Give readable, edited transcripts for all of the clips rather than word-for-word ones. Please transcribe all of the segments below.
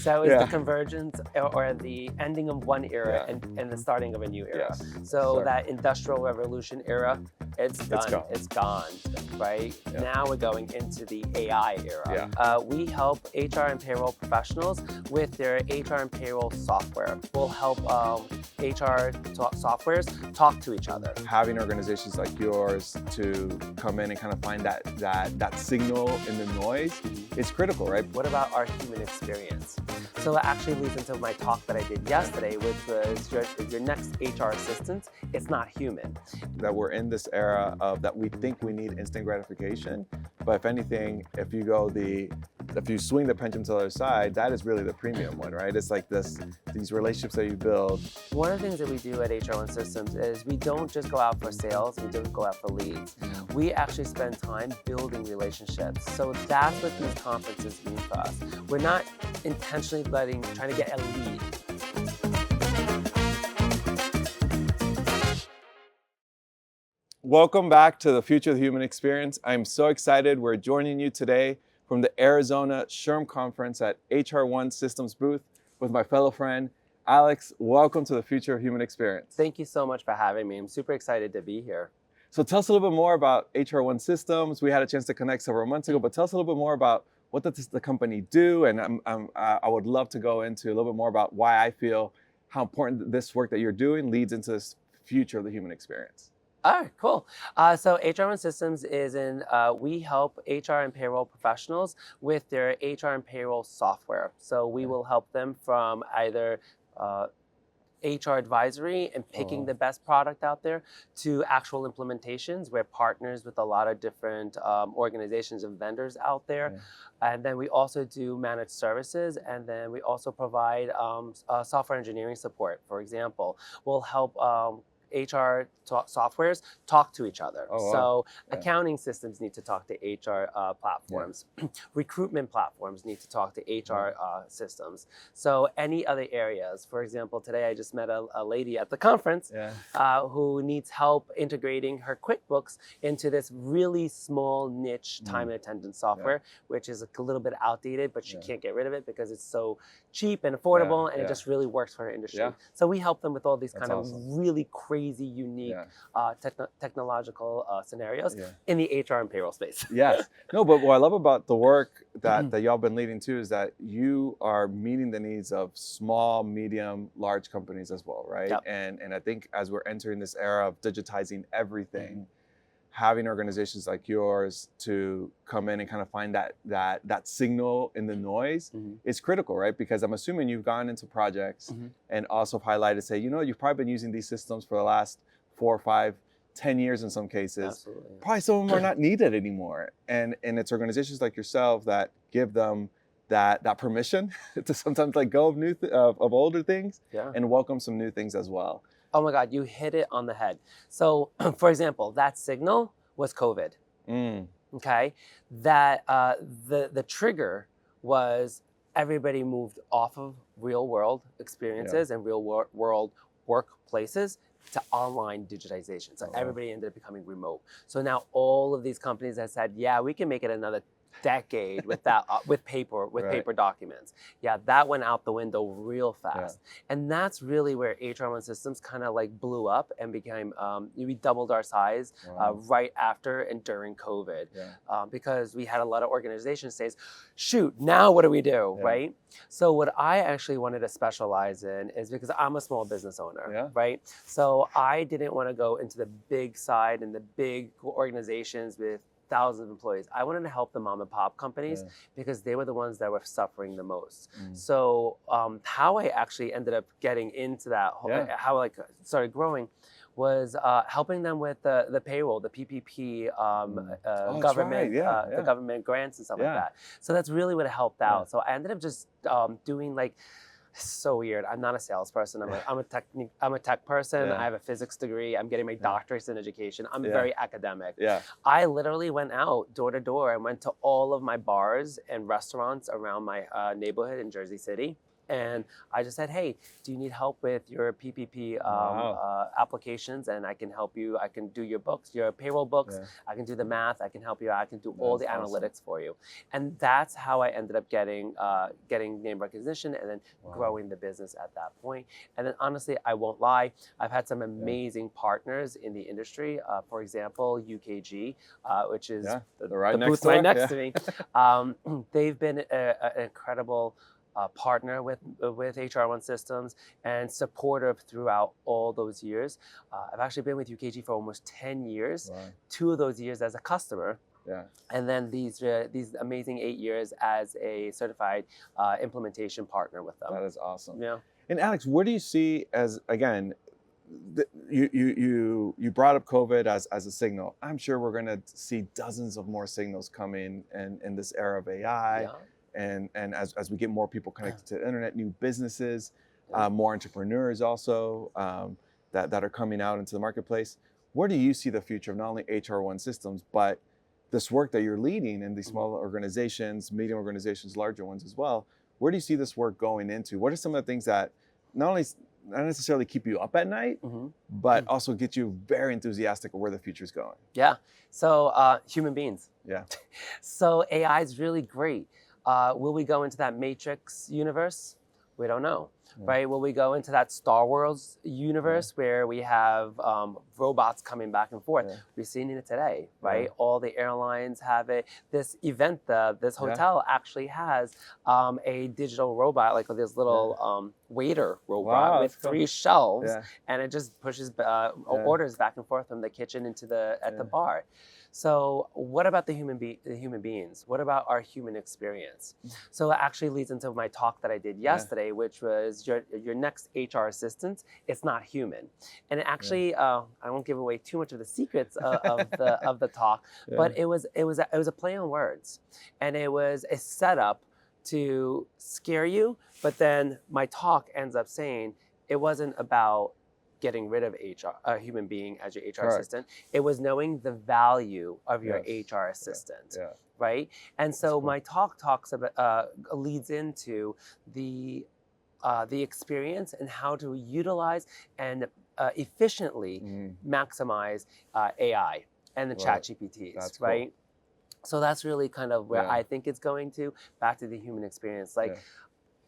That was the convergence or the ending of one era and the starting of a new era. Yes. So that industrial revolution era, it's done. It's gone, right? Yeah. Now we're going into the AI era. We help HR and payroll professionals with their HR and payroll software. We'll help HR softwares talk to each other. Having organizations like yours to come in and kind of find that signal in the noise is critical, right? What about our human experience? So that actually leads into my talk that I did yesterday, which was your next HR assistant. It's not human. That we're in this era of that we think we need instant gratification, but if anything, if you swing the pendulum to the other side, that is really the premium one, right? It's like these relationships that you build. One of the things that we do at HR1 Systems is we don't just go out for sales, we don't go out for leads. We actually spend time building relationships. So that's what these conferences mean for us. We're not intentionally trying to get a lead. Welcome back to the Future of the Human Experience. I'm so excited. We're joining you today from the Arizona SHRM Conference at HR1 Systems booth with my fellow friend, Alex. Welcome to the Future of Human Experience. Thank you so much for having me. I'm super excited to be here. So tell us a little bit more about HR1 Systems. We had a chance to connect several months ago, but tell us a little bit more about what does the company do? And I would love to go into a little bit more about why I feel how important this work that you're doing leads into this future of the human experience. All right, cool. So HR1 Systems we help HR and payroll professionals with their HR and payroll software. So we will help them from either HR advisory and picking the best product out there to actual implementations. We're partners with a lot of different organizations and vendors out there. And then we also do managed services, and then we also provide software engineering support. For example, we'll help HR softwares talk to each other. So accounting systems need to talk to HR platforms. Recruitment platforms need to talk to HR systems. So any other areas, for example, today I just met a lady at the conference who needs help integrating her QuickBooks into this really small niche time and attendance software, which is a little bit outdated, but she can't get rid of it because it's so cheap and affordable and it just really works for her industry. So we help them with all these kind of really crazy, unique technological scenarios in the HR and payroll space. Yes. No, but what I love about the work that y'all been leading too is that you are meeting the needs of small, medium, large companies as well, right? And I think as we're entering this era of digitizing everything, having organizations like yours to come in and kind of find that signal in the noise is critical, right? Because I'm assuming you've gone into projects and also highlighted, say, you know, you've probably been using these systems for the last 4, 5, 10 years in some cases. Absolutely. Probably some of them are not needed anymore. And it's organizations like yourself that give them that permission to sometimes let go of older things and welcome some new things as well. Oh my God, you hit it on the head. So for example, that signal was COVID, okay? That the trigger was everybody moved off of real world experiences and real world workplaces to online digitization. So everybody ended up becoming remote. So now all of these companies have said, yeah, we can make it another decade with paper documents. Yeah, that went out the window real fast. And that's really where HR1 Systems kind of like blew up and became, we doubled our size right after and during COVID because we had a lot of organizations say, shoot, now what do we do, right? So what I actually wanted to specialize in is because I'm a small business owner, right? So I didn't want to go into the big side and the big organizations with thousands of employees. I wanted to help the mom and pop companies because they were the ones that were suffering the most. So how I actually ended up getting into that, how I started growing was helping them with the payroll, the PPP, government, the government grants and stuff like that. So that's really what helped out. So I ended up just doing like, so weird. I'm not a salesperson. I'm a tech person. I have a physics degree. I'm getting my doctorates in education. I'm very academic. I literally went out door to door and went to all of my bars and restaurants around my neighborhood in Jersey City. And I just said, hey, do you need help with your PPP applications? And I can help you. I can do your books, your payroll books. Yeah. I can do the math. I can help you. I can do all the That's awesome. analytics for you. And that's how I ended up getting name recognition and then growing the business at that point. And then honestly, I won't lie, I've had some amazing partners in the industry. For example, UKG, which is the booth right next to me. They've been an incredible partner with HR1 Systems and supportive throughout all those years. I've actually been with UKG for almost 10 years, 2 of those years as a customer. Yeah. And then these amazing 8 years as a certified implementation partner with them. That is awesome. Yeah. And Alex, what do you see as, again, you brought up COVID as a signal. I'm sure we're going to see dozens of more signals coming in this era of AI. Yeah. And as we get more people connected to the internet, new businesses, more entrepreneurs also that are coming out into the marketplace. Where do you see the future of not only HR1 Systems, but this work that you're leading in these small organizations, medium organizations, larger ones as well? Where do you see this work going into? What are some of the things that not necessarily keep you up at night, but also get you very enthusiastic of where the future is going? Yeah. So human beings. Yeah. So AI is really great. Will we go into that Matrix universe? We don't know, right? Will we go into that Star Wars universe where we have robots coming back and forth? We're seeing it today, right? All the airlines have it. This event, this hotel actually has a digital robot, like this little waiter robot with 3 shelves, and it just pushes orders back and forth from the kitchen into the bar. So what about the human beings? What about our human experience? So it actually leads into my talk that I did yesterday, which was your next HR assistant. It's not human, and it actually I won't give away too much of the secrets of the talk, but it was a play on words, and it was a setup to scare you. But then my talk ends up saying it wasn't about getting rid of a human being as your HR assistant. It was knowing the value of your HR assistant, right? And so my talk talks about leads into the experience and how to utilize and efficiently maximize AI and the chat GPTs, right? Cool. So that's really kind of where I think it's going to, back to the human experience. Like,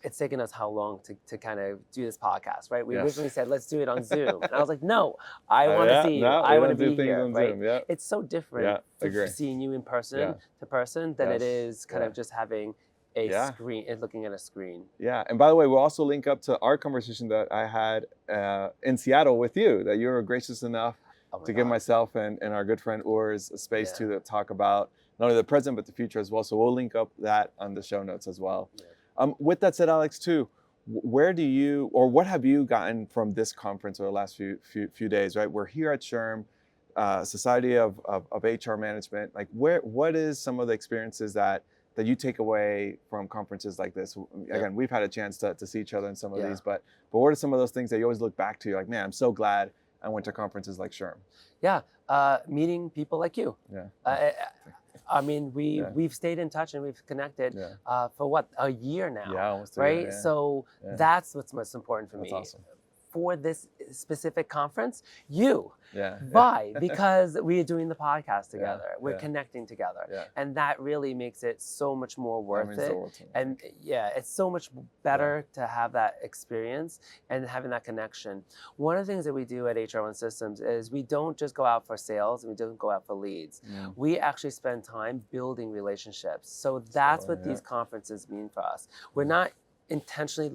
it's taken us how long to kind of do this podcast, right? We originally said, let's do it on Zoom. And I was like, no, I want to see you. I want to be here, right? Zoom, It's so different seeing you in person to person than it is kind of just having a screen and looking at a screen. Yeah, and by the way, we'll also link up to our conversation that I had in Seattle with you, that you were gracious enough to give myself and our good friend Urs a space to talk about not only the present, but the future as well. So we'll link up that on the show notes as well. Yeah. With that said, Alex, too, where do you, or what have you gotten from this conference over the last few days, right? We're here at SHRM, Society of HR Management. Like, what is some of the experiences that you take away from conferences like this? Again, we've had a chance to see each other in some of these, but what are some of those things that you always look back to? You're like, man, I'm so glad I went to conferences like SHRM. Yeah, meeting people like you. Yeah. I mean, we've stayed in touch and we've connected for a year now, almost a right? year, So that's what's most important for me. Awesome. For this specific conference, why? Because we're doing the podcast together. We're connecting together. And that really makes it so much more worth it. And it's so much better to have that experience and having that connection. One of the things that we do at HR1 Systems is we don't just go out for sales and we don't go out for leads. We actually spend time building relationships. So that's what these conferences mean for us. We're not intentionally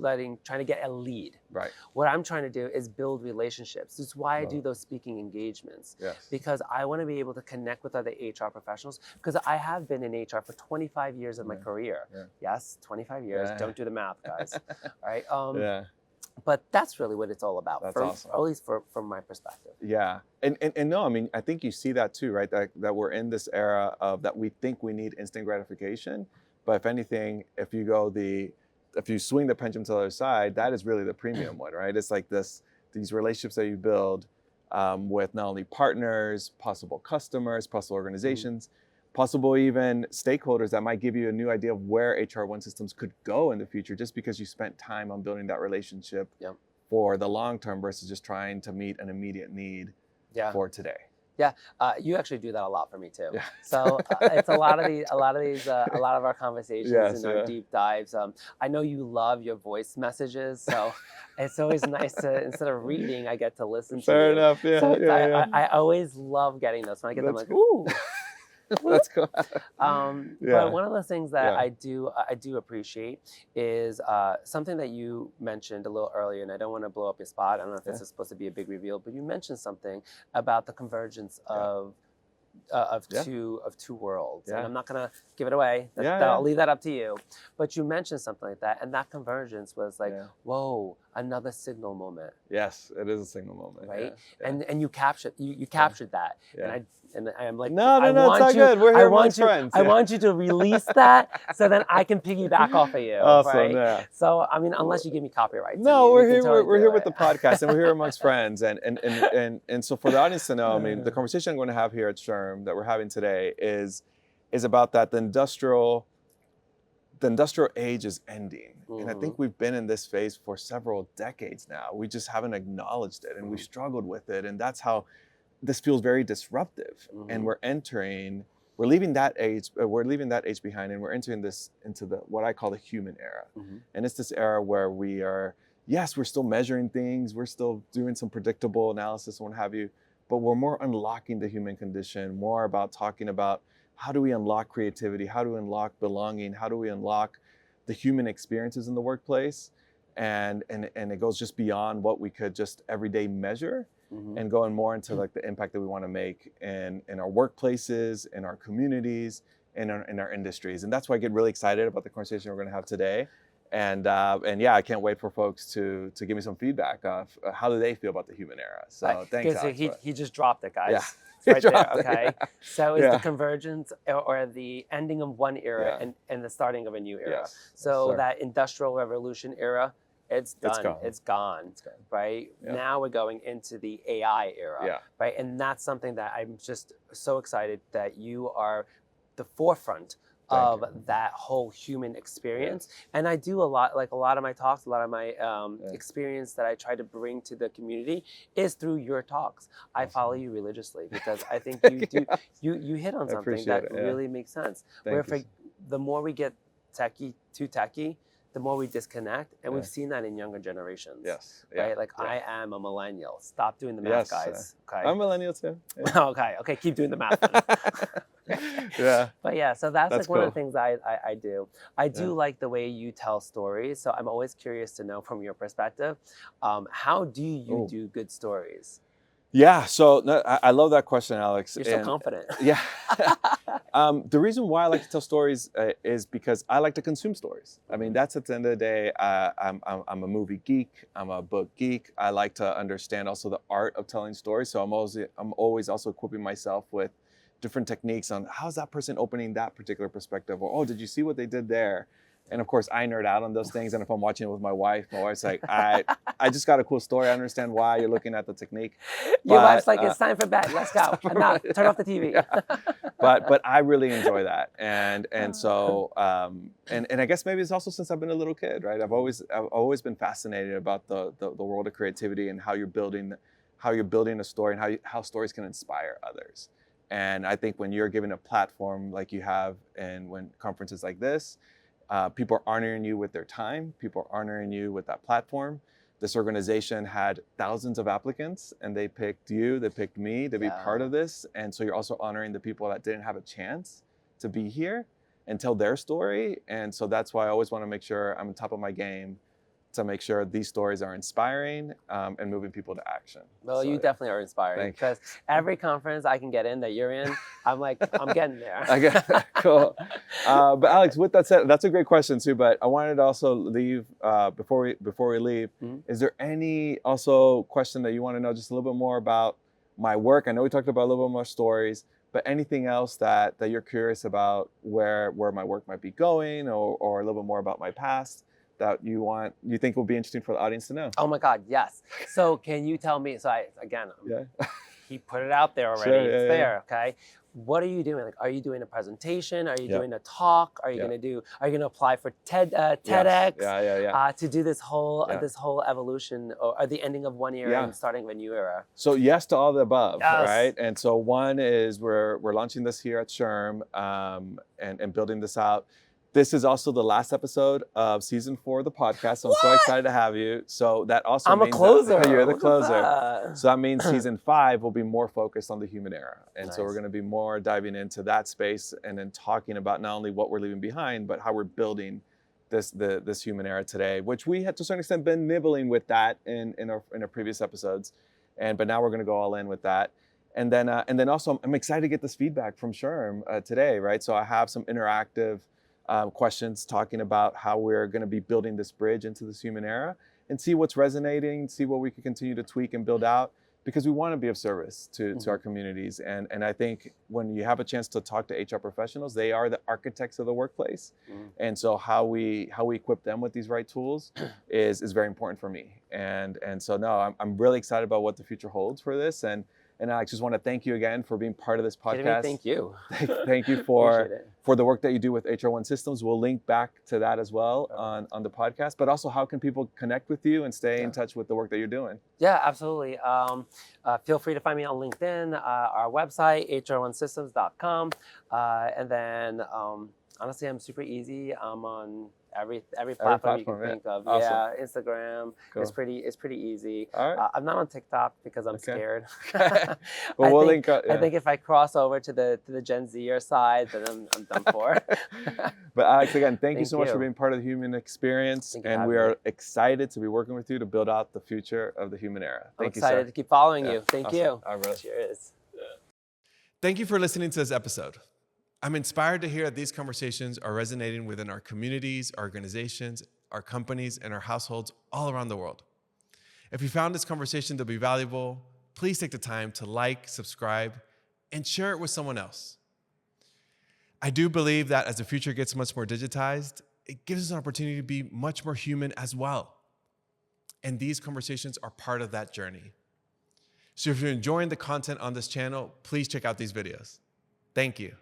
trying to get a lead. Right. What I'm trying to do is build relationships. That's why I do those speaking engagements. Because I want to be able to connect with other HR professionals, because I have been in HR for 25 years of my career. Yes, 25 years. Don't do the math, guys. All right. But that's really what it's all about. That's awesome. At least from my perspective. Yeah. And no, I mean, I think you see that too, right? That we're in this era of that we think we need instant gratification. But if anything, if you swing the pendulum to the other side, that is really the premium one, right? It's like these relationships that you build with not only partners, possible customers, possible organizations, possible even stakeholders that might give you a new idea of where HR1 Systems could go in the future, just because you spent time on building that relationship for the long term versus just trying to meet an immediate need for today. Yeah, you actually do that a lot for me too. Yeah. So it's a lot of our conversations and our deep dives. I know you love your voice messages, so it's always nice to, instead of reading, I get to listen to you. Fair enough. Yeah. So I always love getting those. When I get them, That's like, ooh. That's cool. But one of the things that I do appreciate is something that you mentioned a little earlier, and I don't want to blow up your spot. I don't know if this is supposed to be a big reveal, but you mentioned something about the convergence of two worlds. And I'm not gonna give it away. I'll leave that up to you. But you mentioned something like that, and that convergence was like, whoa, another signal moment. Yes, it is a signal moment. Right? And you captured that. And I'm like, no, it's not good. We're here amongst friends. I want you to release that so then I can piggyback off of you. Awesome, right? So I mean, unless you give me copyright. No, we're here with the podcast, and we're here amongst friends. And so for the audience to know, I mean, the conversation I'm going to have here at SHRM that we're having today is about that the industrial age is ending. And I think we've been in this phase for several decades now. We just haven't acknowledged it, and we struggled with it. And that's how this feels very disruptive. And we're leaving that age behind, and we're entering into what I call the human era. And it's this era where we are, yes, we're still measuring things, we're still doing some predictable analysis and what have you, but we're more unlocking the human condition, more about talking about how do we unlock creativity, how do we unlock belonging, how do we unlock the human experiences in the workplace, and it goes just beyond what we could just everyday measure. And going more into like the impact that we want to make in our workplaces, in our communities, in our industries. And that's why I get really excited about the conversation we're going to have today. And I can't wait for folks to give me some feedback of how do they feel about the human era. So thanks, Alex. He just dropped it, guys. Yeah. It's right there, okay? So it's the convergence or the ending of one era and the starting of a new era. Yes. So that industrial revolution era, it's done. It's gone. Right? Yeah. Now we're going into the AI era. Right? And that's something that I'm just so excited that you are the forefront of that whole human experience. And I do a lot of my talks, a lot of my experience that I try to bring to the community is through your talks. I follow you religiously because I think you hit on something that really makes sense. The more we get too techie, the more we disconnect, and we've seen that in younger generations. Yes. Right? Like I am a millennial. Stop doing the math, guys. Okay. I'm a millennial too. Okay. Keep doing the math. But so that's like one of the things I do. I do like the way you tell stories. So I'm always curious to know from your perspective, how do you do good stories? Yeah, so I love that question, Alex. You're so confident. Yeah. The reason why I like to tell stories is because I like to consume stories. I mean, that's at the end of the day, I'm a movie geek, I'm a book geek. I like to understand also the art of telling stories. So I'm always also equipping myself with different techniques on how's that person opening that particular perspective, or, oh, did you see what they did there? And of course, I nerd out on those things. And if I'm watching it with my wife's like, I just got a cool story. I understand why you're looking at the technique. Your wife's like, it's time for bed. Let's go. Enough. Turn off the TV. But I really enjoy that. And so and I guess maybe it's also since I've been a little kid, right? I've always been fascinated about the world of creativity and how you're building a story and how stories can inspire others. And I think when you're given a platform like you have, and when conferences like this, people are honoring you with their time. People are honoring you with that platform. This organization had thousands of applicants, and they picked you, they picked me to be part of this. And so you're also honoring the people that didn't have a chance to be here and tell their story. And so that's why I always want to make sure I'm on top of my game to make sure these stories are inspiring and moving people to action. Well, you definitely are inspiring because every conference I can get in that you're in, I'm like, I'm getting there. Cool. But Alex, with that said, that's a great question too. But I wanted to also leave before we leave. Is there any also question that you want to know just a little bit more about my work? I know we talked about a little bit more stories, but anything else that you're curious about where my work might be going, or a little bit more about my past that you think will be interesting for the audience to know? Oh my God, yes. So can you tell me, he put it out there already. Sure, It's yeah, there, okay? What are you doing? Like, are you doing a presentation? Are you Yep. doing a talk? Are you Yep. are you gonna apply for TEDx Yes. to do this whole Yeah. evolution or the ending of one era Yeah. and starting of a new era? So yes to all the above, Yes. right? And so one is we're launching this here at SHRM and building this out. This is also the last episode of season 4 of the podcast. So I'm so excited to have you. So that also I'm a means closer. that you're the Look at closer. that. So that means season 5 will be more focused on the human era. And so Nice. we're going to be more diving into that space and then talking about not only what we're leaving behind, but how we're building this human era today, which we had to a certain extent been nibbling with that in our previous episodes. But now we're going to go all in with that. And then also I'm excited to get this feedback from SHRM today, right? So I have some interactive questions talking about how we're going to be building this bridge into this human era and see what's resonating, see what we can continue to tweak and build out, because we want to be of service to our communities. And I think when you have a chance to talk to HR professionals, they are the architects of the workplace. And so how we equip them with these right tools is very important for me. And so no, I'm really excited about what the future holds for this. And I just want to thank you again for being part of this podcast. Thank you. Thank you for the work that you do with HR1 Systems. We'll link back to that as well on the podcast. But also, how can people connect with you and stay in touch with the work that you're doing? Yeah, absolutely. Feel free to find me on LinkedIn, our website, HR1systems.com. And then, honestly, I'm super easy. I'm on every platform you can think of. Awesome. Yeah, Instagram. Cool. It's pretty easy. All right. I'm not on TikTok because I'm scared. Well, we'll link up. I think if I cross over to the Gen Zer side, then I'm done for. But Alex, again, thank you so much for being part of the human experience. And we are excited to be working with you to build out the future of the human era. Thank you, sir. I'm excited to keep following you. Thank you. All right, brother. Cheers. Thank you for listening to this episode. I'm inspired to hear that these conversations are resonating within our communities, our organizations, our companies, and our households all around the world. If you found this conversation to be valuable, please take the time to like, subscribe, and share it with someone else. I do believe that as the future gets much more digitized, it gives us an opportunity to be much more human as well. And these conversations are part of that journey. So if you're enjoying the content on this channel, please check out these videos. Thank you.